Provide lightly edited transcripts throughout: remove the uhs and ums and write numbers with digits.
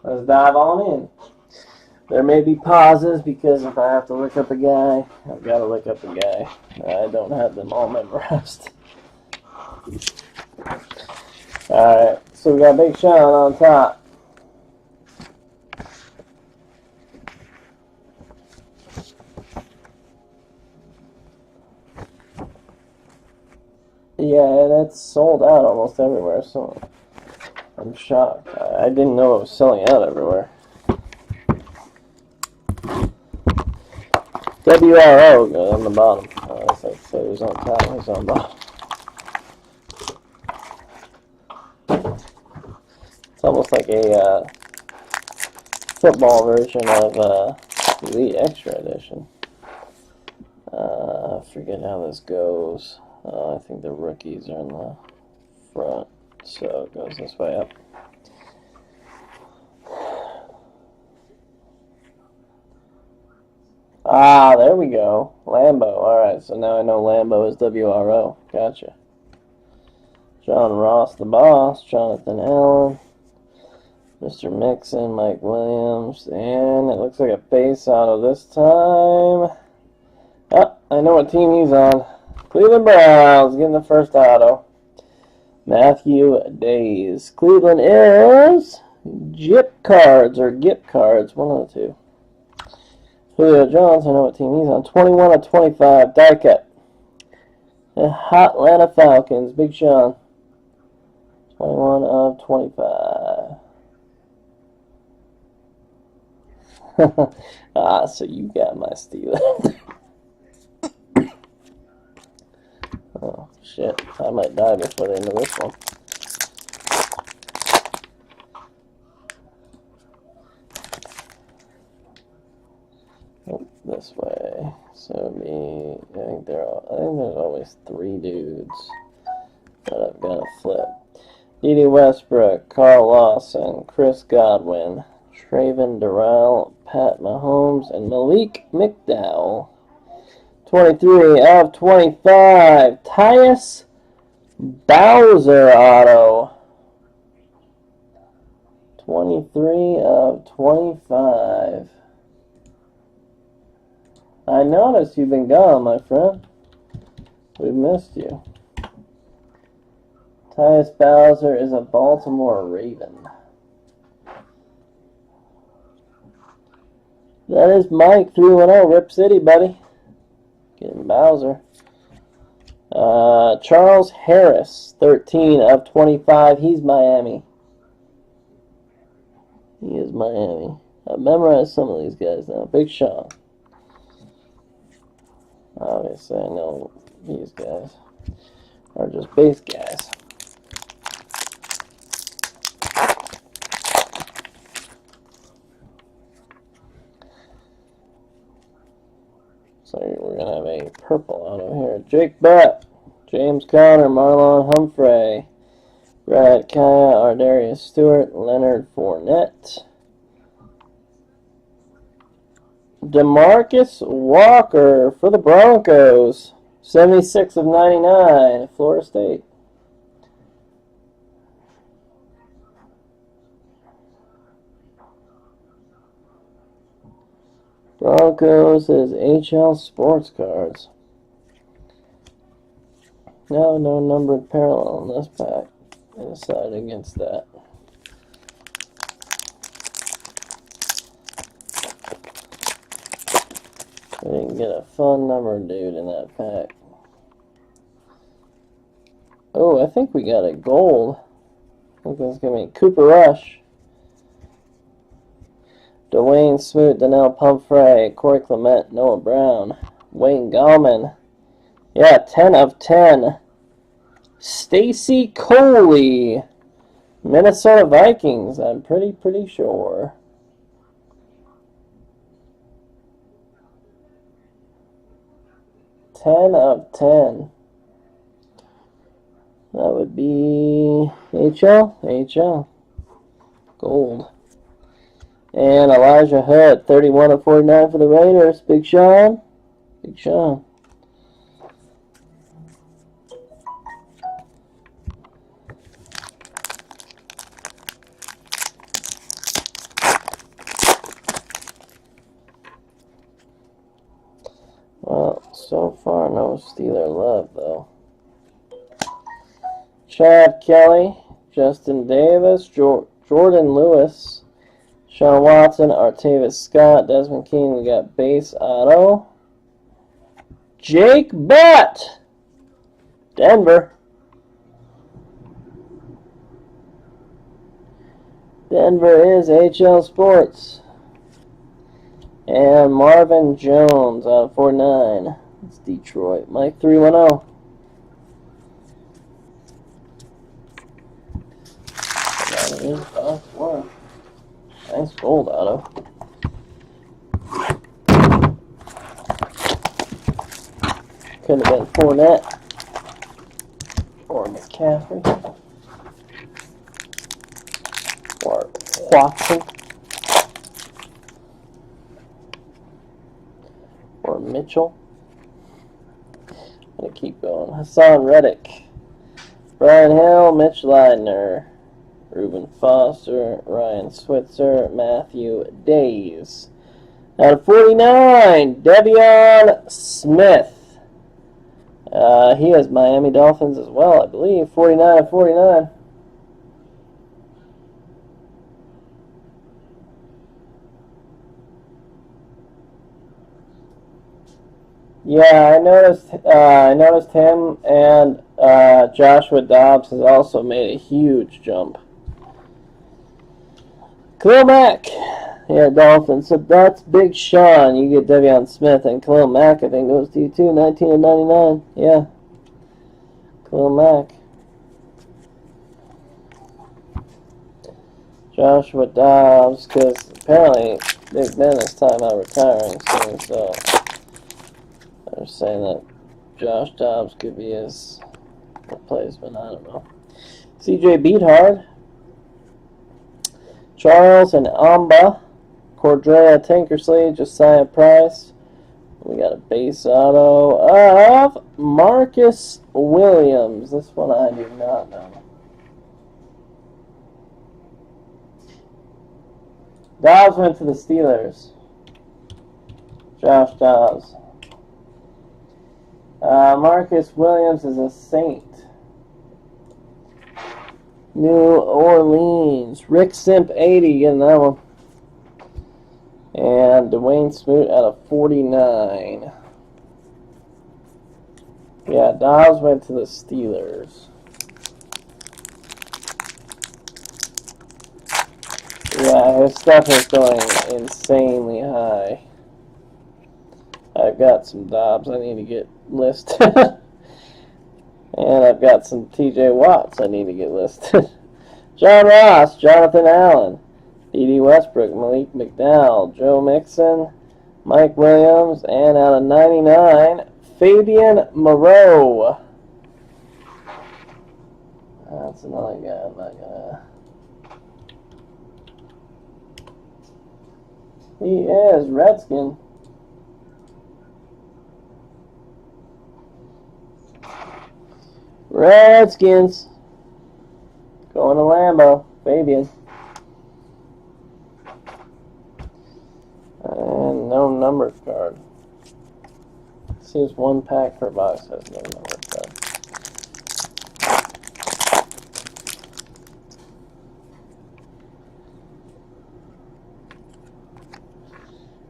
let's dive on in. There may be pauses because if I have to look up a guy, I've got to look up a guy. I don't have them all memorized. Alright, so we got Big Sean on top. Yeah, that's sold out almost everywhere, so I'm shocked. I didn't know it was selling out everywhere. WRO goes on the bottom. So who's on top, who's on bottom. It's almost like a football version of Elite Extra Edition. I forget how this goes. I think the rookies are in the front, so it goes this way up. Ah, there we go. Lambo. Alright, so now I know Lambo is WRO. Gotcha. John Ross, the boss. Jonathan Allen. Mr. Mixon, Mike Williams. And it looks like a base auto this time. Ah, I know what team he's on. Cleveland Browns getting the first auto. Matthew Days. Cleveland is Jip Cards or Gip Cards. One of the two. Julio Jones, I know what team he's on. 21 of 25. Die cut. The Hot Atlanta Falcons. Big Sean. 21 of 25. Ah, so you got my Steelers. Oh, shit. I might die before the end of this one. Oh, this way. So I think there's always 3 dudes that I've got to flip. Dede Westbrook, Carl Lawson, Chris Godwin, Traven Durrell, Pat Mahomes, and Malik McDowell. 23 of 25. Tyus Bowser auto. 23 of 25. I noticed you've been gone, my friend. We've missed you. Tyus Bowser is a Baltimore Raven. That is Mike 3-0, Rip City, buddy. Getting Bowser. Charles Harris, 13 of 25. He's Miami. He is Miami. I've memorized some of these guys now. Big Sean. Obviously, I know these guys are just base guys. So we're going to have a purple auto here. Jake Butt, James Conner, Marlon Humphrey, Brad Kaya, Ardarius Stewart, Leonard Fournette, DeMarcus Walker for the Broncos, 76 of 99, Florida State. Broncos is HL Sports Cards. No numbered parallel in this pack. I decided against that. We didn't get a fun number dude in that pack. Oh, I think we got a gold. I think that's going to be Cooper Rush. Dwayne Smoot, Donnell Pumphrey, Corey Clement, Noah Brown, Wayne Gallman. Yeah, 10 of 10. Stacy Coley, Minnesota Vikings, I'm pretty sure. Ten of 10. That would be HL. Gold. And Elijah Hood, 31 of 49 for the Raiders. Big Sean. Big Sean. So far, no Steeler love, though. Chad Kelly, Justin Davis, Jordan Lewis, Sean Watson, Artavis Scott, Desmond King. We got base auto. Jake Butt, Denver. Denver is HL Sports. And Marvin Jones out of 49. It's Detroit. Mike 310. Nice gold auto. Could have been Fournette or McCaffrey or Watson or Mitchell. I'm going to keep going. Hassan Reddick, Brian Hill, Mitch Leidner, Reuben Foster, Ryan Switzer, Matthew Days. Out of 49, Devion Smith. He has Miami Dolphins as well, I believe. 49 of 49. Yeah, I noticed him, and Joshua Dobbs has also made a huge jump. Khalil Mack, yeah, Dolphins. So that's Big Sean. You get Devion Smith, and Khalil Mack, I think, goes to you too. 19 of 99. Yeah. Khalil Mack. Joshua Dobbs, because apparently Big Ben is talking about retiring soon, so they're saying that Josh Dobbs could be his replacement. I don't know. CJ Beathard. Charles and Amba, Cordrea Tankersley, Josiah Price. We got a base auto of Marcus Williams. This one I do not know. Dobbs went to the Steelers. Josh Dobbs. Marcus Williams is a Saint. New Orleans. Rick Simp 80 getting that one. And Dwayne Smoot out of 49. Yeah, Dobbs went to the Steelers. Yeah, his stuff is going insanely high. I've got some Dobbs I need to get listed. And I've got some TJ Watts I need to get listed. John Ross, Jonathan Allen, D.D. Westbrook, Malik McDowell, Joe Mixon, Mike Williams, and out of 99, Fabian Moreau. That's another guy I'm not gonna... He is Redskin. Redskins. Going to Lambeau. Fabian. And no numbered card. Seems one pack per box has no numbered card.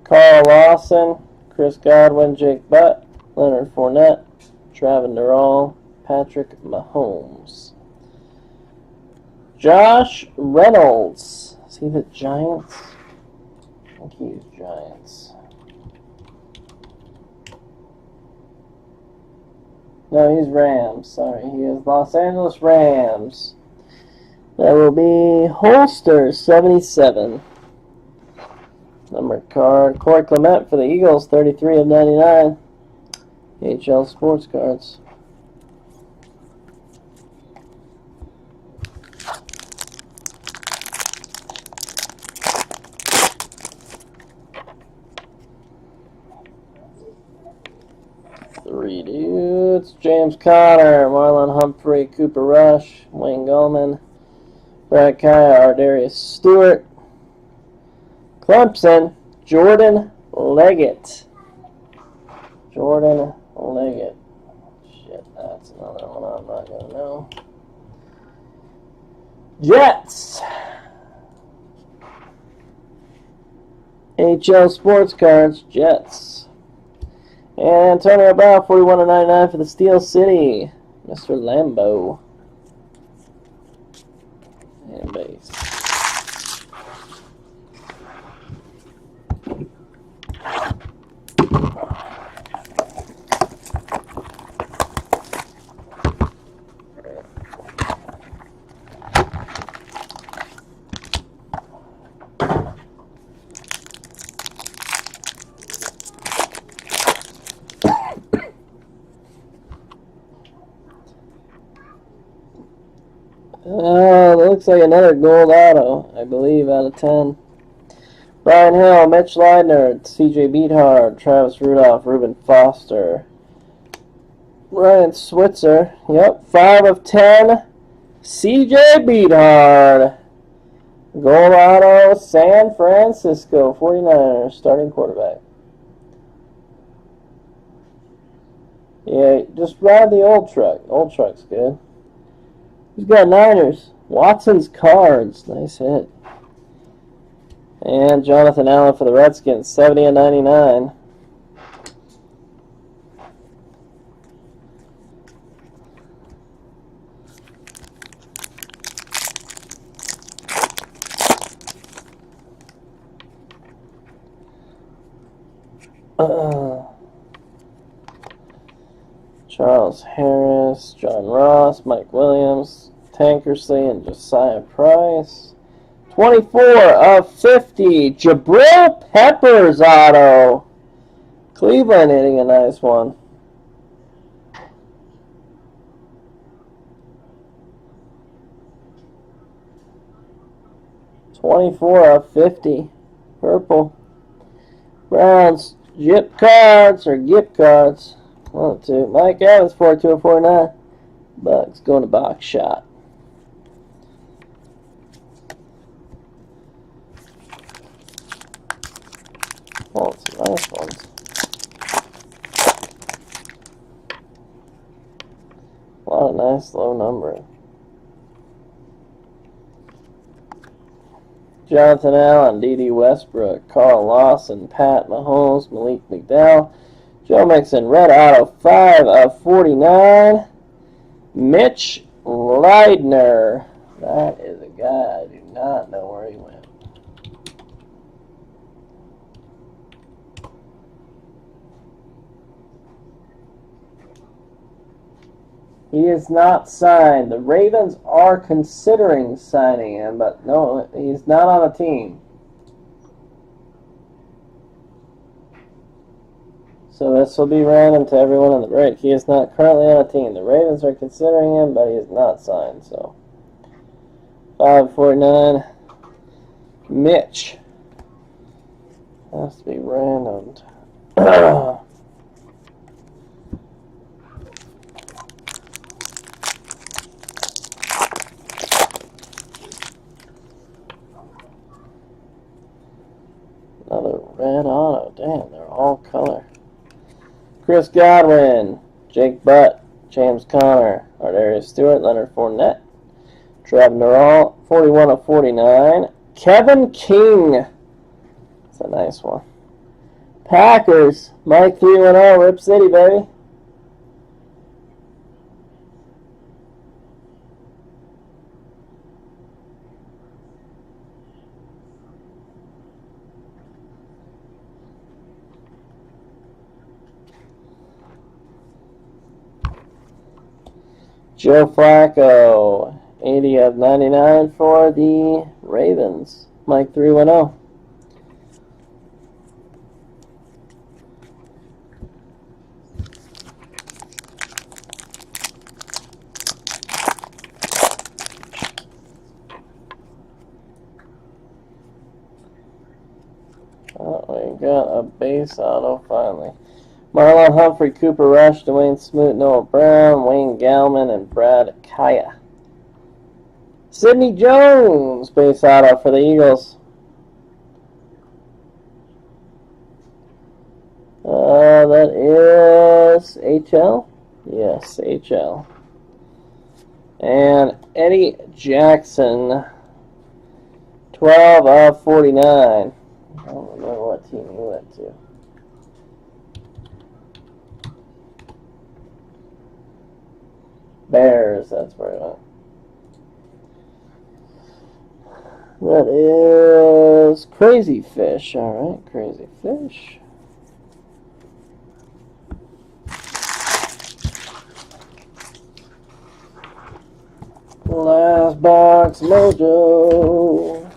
Carl Lawson, Chris Godwin, Jake Butt, Leonard Fournette, Traven Durrell, Patrick Mahomes. Josh Reynolds. Is he the Giants? I think he's Giants. No, he's Rams. Sorry, he is Los Angeles Rams. That will be Holster 77. Numbered card. Corey Clement for the Eagles, 33 of 99. HL Sports Cards. Three dudes. James Conner, Marlon Humphrey, Cooper Rush, Wayne Gallman, Brad Kaya, Ardarius Stewart. Clemson, Jordan Leggett. Jordan Leggett. Shit, that's another one I'm not going to know. Jets. HL Sports Cards, Jets. And Antonio Brown, 41/99 for the Steel City. Mr. Lambo. And base. Oh, that looks like another gold auto, I believe, out of 10. Brian Hill, Mitch Leidner, CJ Beathard, Travis Rudolph, Reuben Foster, Ryan Switzer, yep, 5 of 10, CJ Beathard. Gold auto, San Francisco 49ers, starting quarterback. Yeah, just ride the old truck. Old truck's good. Who's got Niners? Watson's Cards. Nice hit. And Jonathan Allen for the Redskins, 70/99. Charles Harris, John Ross, Mike Williams, Tankersley, and Josiah Price. 24/50, Jabril Peppers auto. Cleveland hitting a nice one. $24/50, purple. Browns, Gip cards, or Gip cards. 1 2. Mike Evans, 42/49. Bucks going to box shot. Oh, some nice ones. A lot of nice low numbering. Jonathan Allen, D.D. Westbrook, Carl Lawson, Pat Mahomes, Malik McDowell, Joe Mixon, red auto, 5/49. Mitch Leidner. That is a guy I do not know where he went. He is not signed. The Ravens are considering signing him, but no, he's not on a team. So this will be random to everyone in the break. He is not currently on a team. The Ravens are considering him, but he is not signed. So 5/49. Mitch. Has to be randomed. Another red auto. Damn, they're all color. Chris Godwin, Jake Butt, James Conner, Ardarius Stewart, Leonard Fournette, Trev Neural, 41/49. Kevin King. That's a nice one. Packers, Mike 310, Rip City, baby. Joe Flacco, 80/99 for the Ravens. Mike 310. Oh, we got a base auto finally. Marlon Humphrey, Cooper Rush, Dwayne Smoot, Noah Brown, Wayne Gallman, and Brad Kaya. Sidney Jones, base auto for the Eagles. That is HL? Yes, HL. And Eddie Jackson, 12 of 49. I don't remember what team he went to. Bears, that's where he went. That is Crazy Fish. All right, Crazy Fish. Last box, Mojo.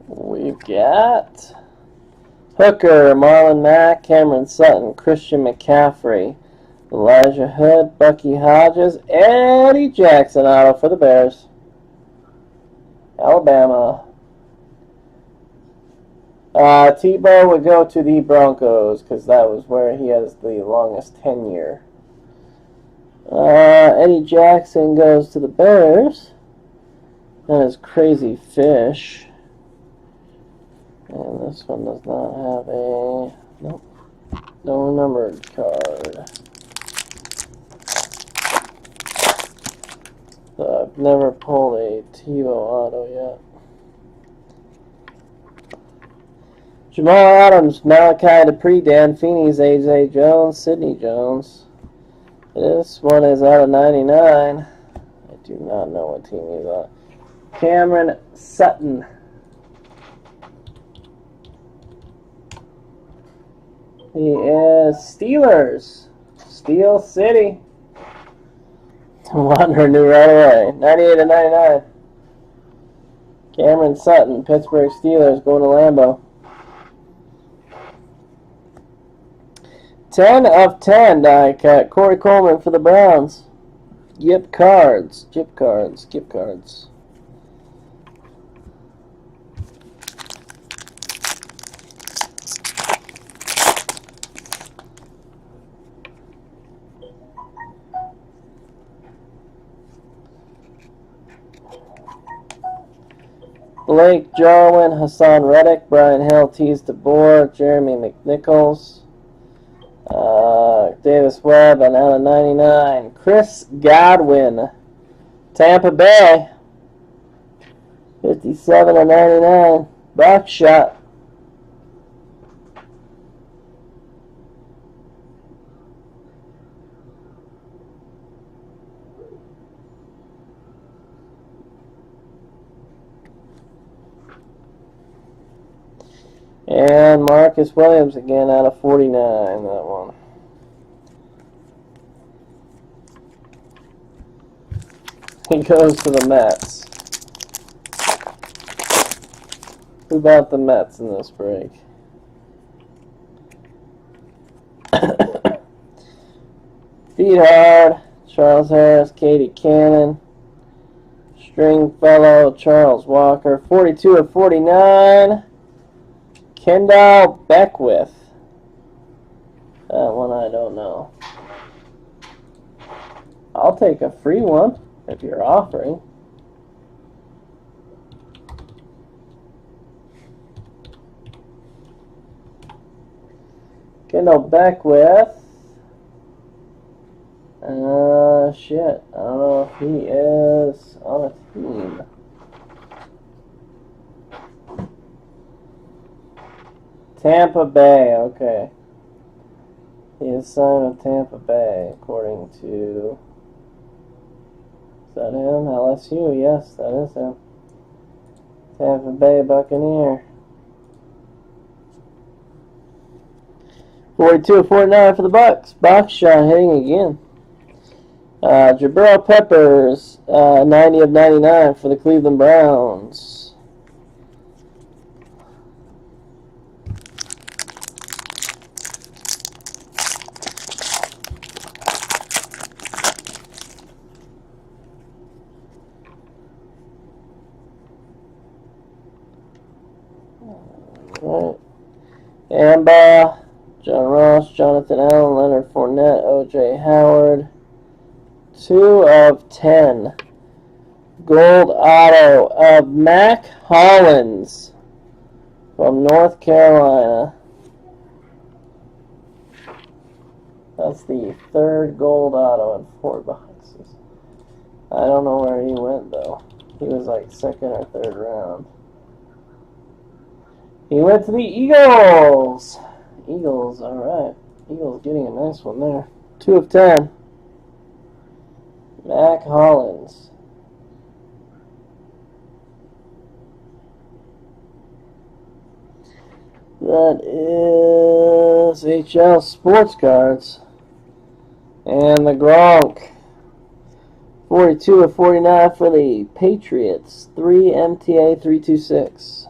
We've got Hooker, Marlon Mack, Cameron Sutton, Christian McCaffrey, Elijah Hood, Bucky Hodges, Eddie Jackson auto for the Bears. Alabama. Tebow would go to the Broncos because that was where he has the longest tenure. Eddie Jackson goes to the Bears. That is Crazy Fish. And this one does not have a... Nope. No numbered card. So I've never pulled a Tebow auto yet. Jamal Adams, Malachi Dupree, Dan Feeney, A.J. Jones, Sidney Jones. This one is out of 99. I do not know what team he's on. Cameron Sutton. He is Steelers. Steel City. Wonder knew right away. 98 of 99. Cameron Sutton, Pittsburgh Steelers, going to Lambeau. 10 of 10 die cut. Corey Coleman for the Browns. Gift cards. Gift cards. Gift cards. Blake Jarwin, Hassan Reddick, Brian Hill, Tees DeBoer, Jeremy McNichols, Davis Webb, and out of 99, Chris Godwin, Tampa Bay, 57 of 99, box shot. And Marcus Williams again out of 49, that one. He goes to the Mets. Who bought the Mets in this break? Feed Hard, Charles Harris, Katie Cannon, Stringfellow, Charles Walker, 42 of 49. Kendall Beckwith. That one I don't know. I'll take a free one if you're offering. Kendall Beckwith. Shit. I don't know if he is on a team. Tampa Bay, okay. He is signed with Tampa Bay, according to... Is that him? LSU, yes, that is him. Tampa Bay Buccaneer. 42-49 for the Bucks. Box shot hitting again. Jabril Peppers, 90 of 99 for the Cleveland Browns. Alright. Amber, John Ross, Jonathan Allen, Leonard Fournette, O.J. Howard. 2/10. Gold auto of Mac Hollins from North Carolina. That's the third gold auto in 4 boxes. I don't know where he went, though. He was like second or third round. He went to the Eagles. Eagles, alright. Eagles getting a nice one there. 2/10. Mac Hollins. That is HL Sports Cards. And the Gronk. 42/49 for the Patriots. 3 MTA 326.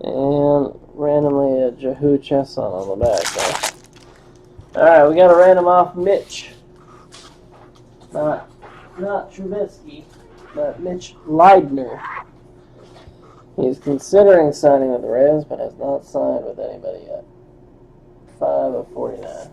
And randomly a Jehu Chesson on the back there. Alright, we got a random off Mitch. Not Trubisky, but Mitch Leidner. He's considering signing with the Ravens, but has not signed with anybody yet. 5/49.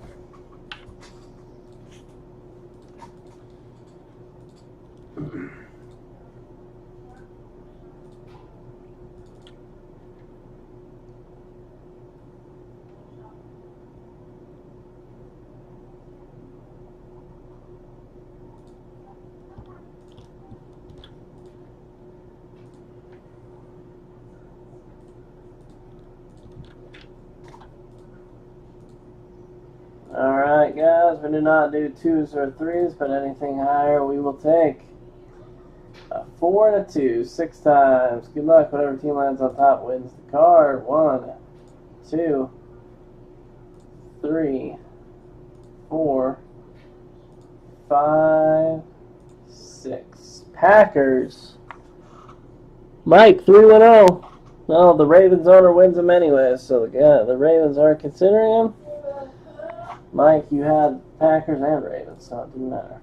Alright guys, we do not do 2s or 3s, but anything higher we will take. A 4 and a 2, 6 times. Good luck, whatever team lands on top wins the card. 1, 2, 3, 4, 5, 6. Packers. Mike, 3-0. No, the Ravens owner wins them anyway, so the Ravens are considering him. Mike, you had Packers and Ravens, so it didn't matter.